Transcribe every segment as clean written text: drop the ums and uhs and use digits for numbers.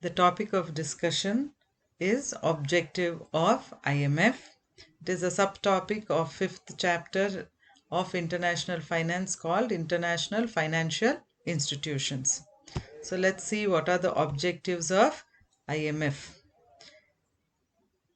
The topic of discussion is Objective of IMF. It is a subtopic of 5th chapter of International Finance called International Financial Institutions. So let's see what are the objectives of IMF.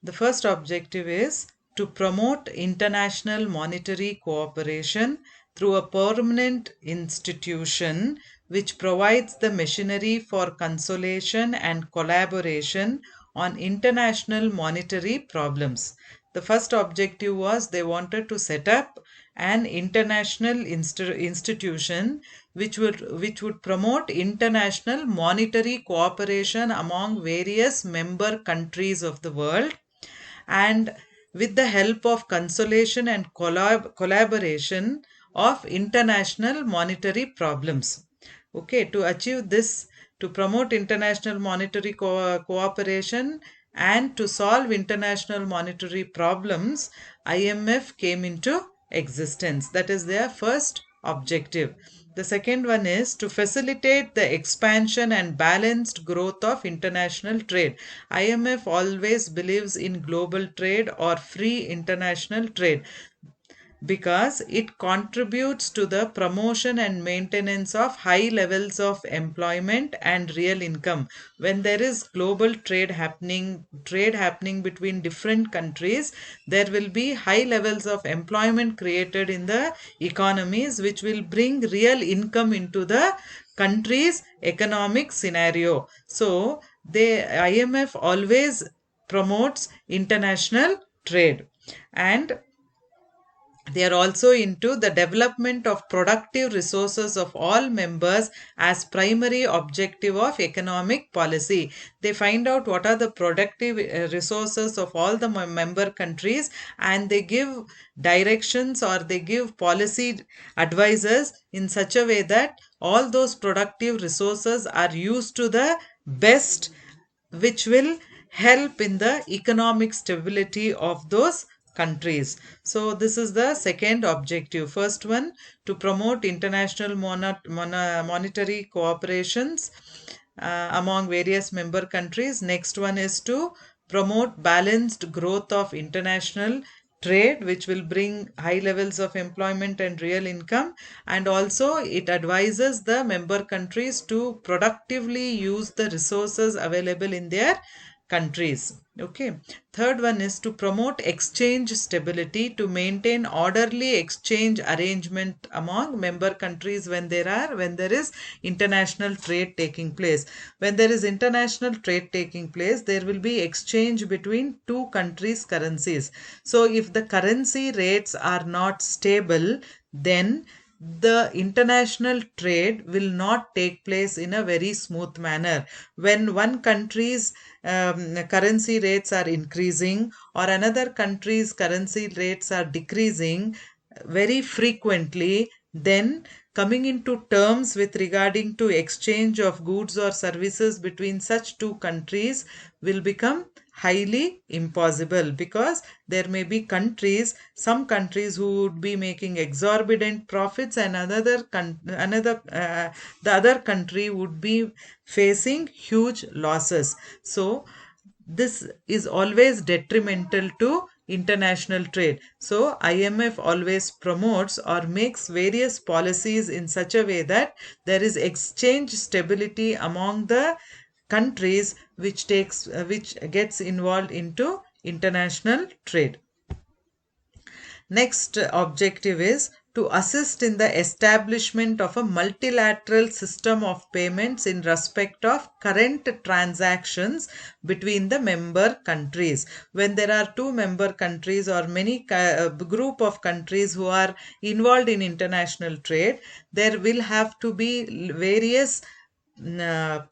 The first objective is to promote international monetary cooperation through a permanent institution which provides the machinery for consolidation and collaboration on international monetary problems. The first objective was they wanted to set up an international institution which would promote international monetary cooperation among various member countries of the world, and with the help of consolidation and collaboration of international monetary problems. Okay, to achieve this, to promote international monetary cooperation and to solve international monetary problems, IMF came into existence. That is their first objective. The second one is to facilitate the expansion and balanced growth of international trade. IMF always believes in global trade or free international trade because it contributes to the promotion and maintenance of high levels of employment and real income. When there is global trade happening between different countries, there will be high levels of employment created in the economies, which will bring real income into the country's economic scenario. So the IMF always promotes international trade, and they are also into the development of productive resources of all members as primary objective of economic policy. They find out what are the productive resources of all the member countries, and they give directions or they give policy advices in such a way that all those productive resources are used to the best, which will help in the economic stability of those countries. So this is the second objective. First one, to promote international monetary cooperations among various member countries. Next one is to promote balanced growth of international trade, which will bring high levels of employment and real income, and also it advises the member countries to productively use the resources available in their countries. Okay. Third one is to promote exchange stability, to maintain orderly exchange arrangement among member countries when there is international trade taking place. When there is international trade taking place, there will be exchange between two countries' currencies. So if the currency rates are not stable, then the international trade will not take place in a very smooth manner. When one country's currency rates are increasing or another country's currency rates are decreasing very frequently, then coming into terms with regarding to exchange of goods or services between such two countries will become highly impossible, because there may be some countries who would be making exorbitant profits, and the other country would be facing huge losses. So this is always detrimental to international trade. So IMF always promotes or makes various policies in such a way that there is exchange stability among the countries which gets involved into international trade. Next objective is to assist in the establishment of a multilateral system of payments in respect of current transactions between the member countries. When there are two member countries or many group of countries who are involved in international trade, there will have to be various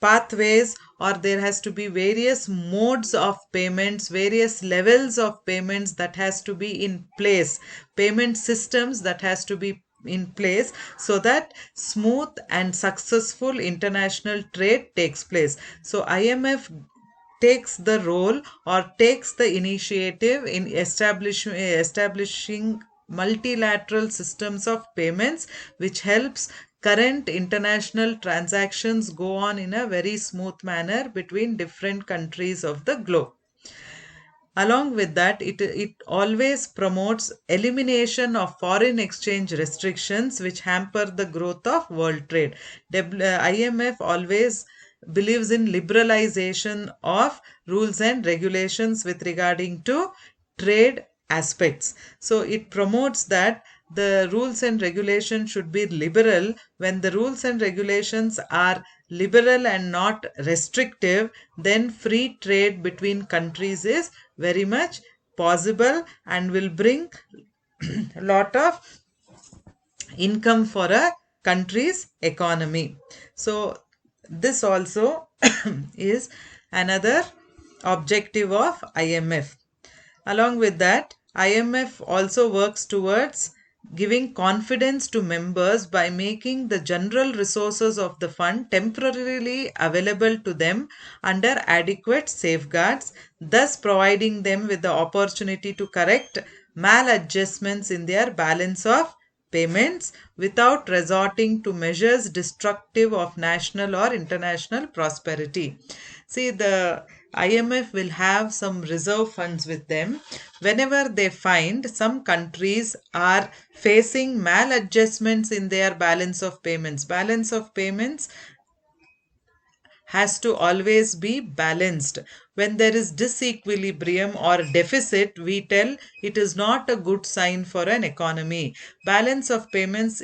pathways, or there has to be various modes of payments, various levels of payments that has to be in place, payment systems that has to be in place, so that smooth and successful international trade takes place. So IMF takes the role or takes the initiative in establishing multilateral systems of payments, which helps current international transactions go on in a very smooth manner between different countries of the globe. Along with that, it always promotes elimination of foreign exchange restrictions which hamper the growth of world trade. IMF always believes in liberalization of rules and regulations with regarding to trade aspects. So it promotes that the rules and regulations should be liberal. When the rules and regulations are liberal and not restrictive, then free trade between countries is very much possible and will bring a lot of income for a country's economy. So this also is another objective of IMF. Along with that, IMF also works towards giving confidence to members by making the general resources of the fund temporarily available to them under adequate safeguards, thus providing them with the opportunity to correct maladjustments in their balance of payments without resorting to measures destructive of national or international prosperity. See, the IMF will have some reserve funds with them. Whenever they find some countries are facing maladjustments in their balance of payments has to always be balanced. When there is disequilibrium or deficit, we tell it is not a good sign for an economy. Balance of payments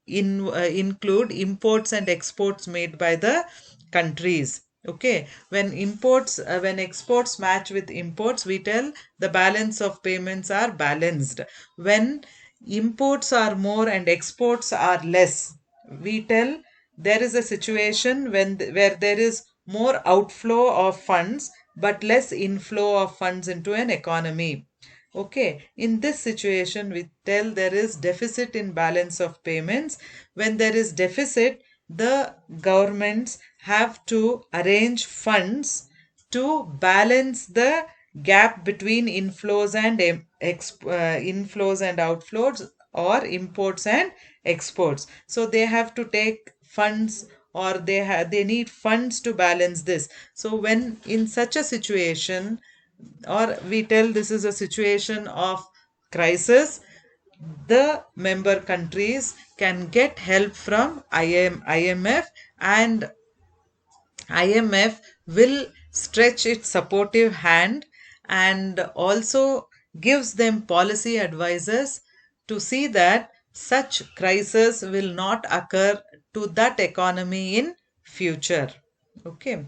include imports and exports made by the countries. Okay, when exports match with imports, we tell the balance of payments are balanced. When imports are more and exports are less, we tell there is a situation where there is more outflow of funds but less inflow of funds into an economy. Okay, in this situation, we tell there is deficit in balance of payments. When there is deficit, the governments have to arrange funds to balance the gap between inflows and outflows, or imports and exports. So they have to take funds, or they need funds to balance this. So when in such a situation, or we tell this is a situation of crisis, the member countries can get help from IMF, and IMF will stretch its supportive hand and also gives them policy advisors to see that such crisis will not occur to that economy in future. Okay.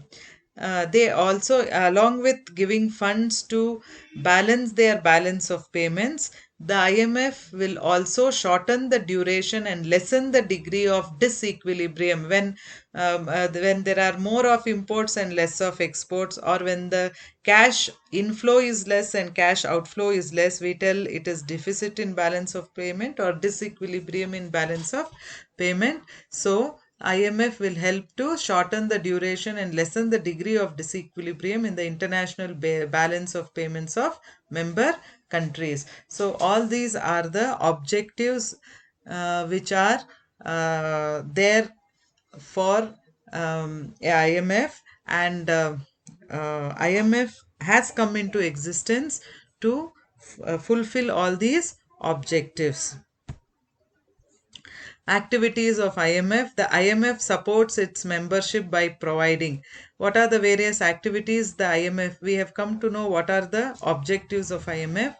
They also, along with giving funds to balance their balance of payments, the IMF will also shorten the duration and lessen the degree of disequilibrium when there are more of imports and less of exports, or when the cash inflow is less and cash outflow is less. We tell it is deficit in balance of payment or disequilibrium in balance of payment. So IMF will help to shorten the duration and lessen the degree of disequilibrium in the international balance of payments of member countries. So all these are the objectives which are there for IMF, and IMF has come into existence to fulfill all these objectives. Activities of IMF. The IMF supports its membership by providing. What are the various activities the IMF? We have come to know what are the objectives of IMF.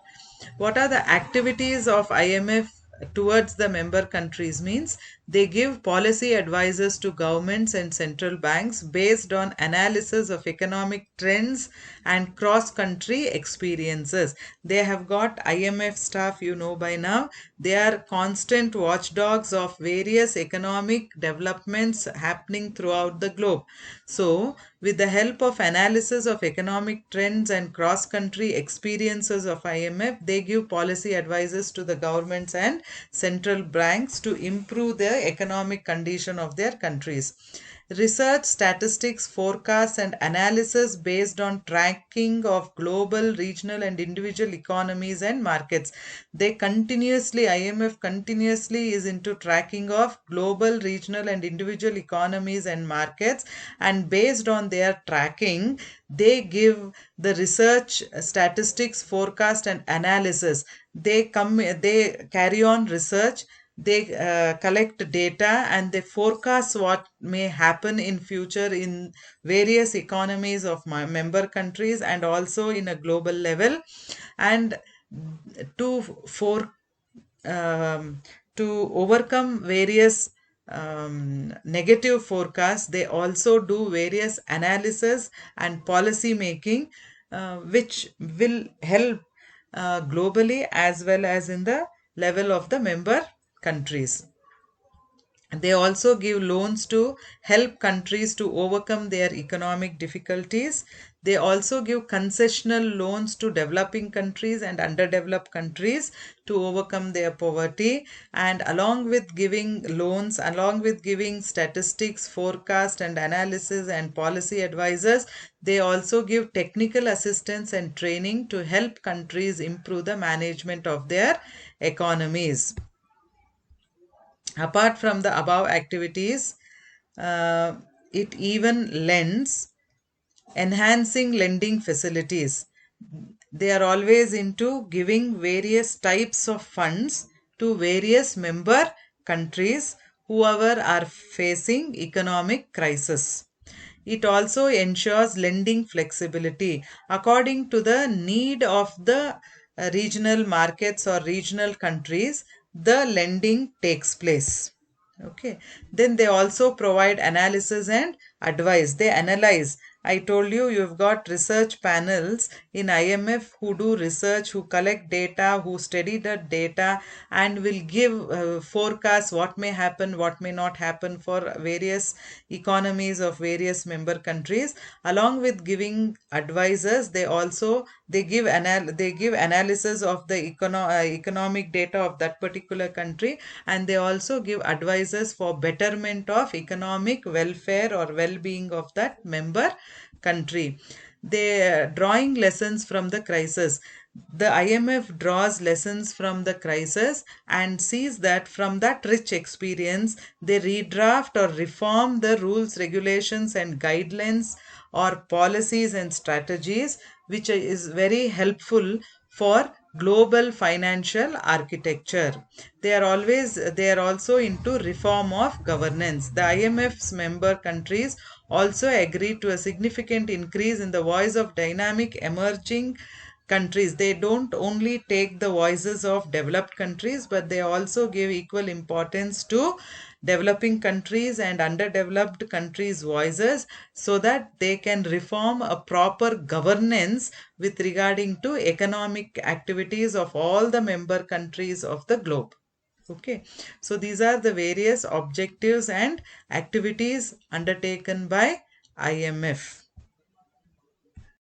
What are the activities of IMF towards the member countries? Means they give policy advices to governments and central banks based on analysis of economic trends and cross-country experiences. They have got IMF staff, you know by now. They are constant watchdogs of various economic developments happening throughout the globe. So, with the help of analysis of economic trends and cross-country experiences of IMF, they give policy advices to the governments and central banks to improve the economic condition of their countries. research, statistics, forecasts, and analysis based on tracking of global, regional, and individual economies and markets. IMF continuously is into tracking of global, regional, and individual economies and markets, and based on their tracking, they give the research, statistics, forecast, and analysis. They carry on research, they collect data, and they forecast what may happen in future in various economies of member countries and also in a global level. And to for to overcome various negative forecasts, they also do various analysis and policy making, which will help globally as well as in the level of the member countries. They also give loans to help countries to overcome their economic difficulties. They also give concessional loans to developing countries and underdeveloped countries to overcome their poverty. And along with giving loans, along with giving statistics, forecast, and analysis and policy advisors, they also give technical assistance and training to help countries improve the management of their economies. Apart from the above activities, uh, it even lends, enhancing lending facilities. They are always into giving various types of funds to various member countries whoever are facing economic crisis. It also ensures lending flexibility according to the need of the regional markets or regional countries. The lending takes place. Okay. Then they also provide analysis and advice. They analyze. I told you, you've got research panels in IMF who do research, who collect data, who study the data, and will give forecasts what may happen, what may not happen for various economies of various member countries. Along with giving advisors, they give analysis of the economic data of that particular country, and they also give advices for betterment of economic welfare or well-being of that member country. They drawing lessons from the crisis. The IMF draws lessons from the crisis and sees that from that rich experience, they redraft or reform the rules, regulations, and guidelines or policies and strategies, which is very helpful for global financial architecture. They are also into reform of governance. The IMF's member countries also agree to a significant increase in the voice of dynamic emerging countries. They don't only take the voices of developed countries, but they also give equal importance to developing countries and underdeveloped countries' voices, so that they can reform a proper governance with regarding to economic activities of all the member countries of the globe. Okay, so these are the various objectives and activities undertaken by IMF.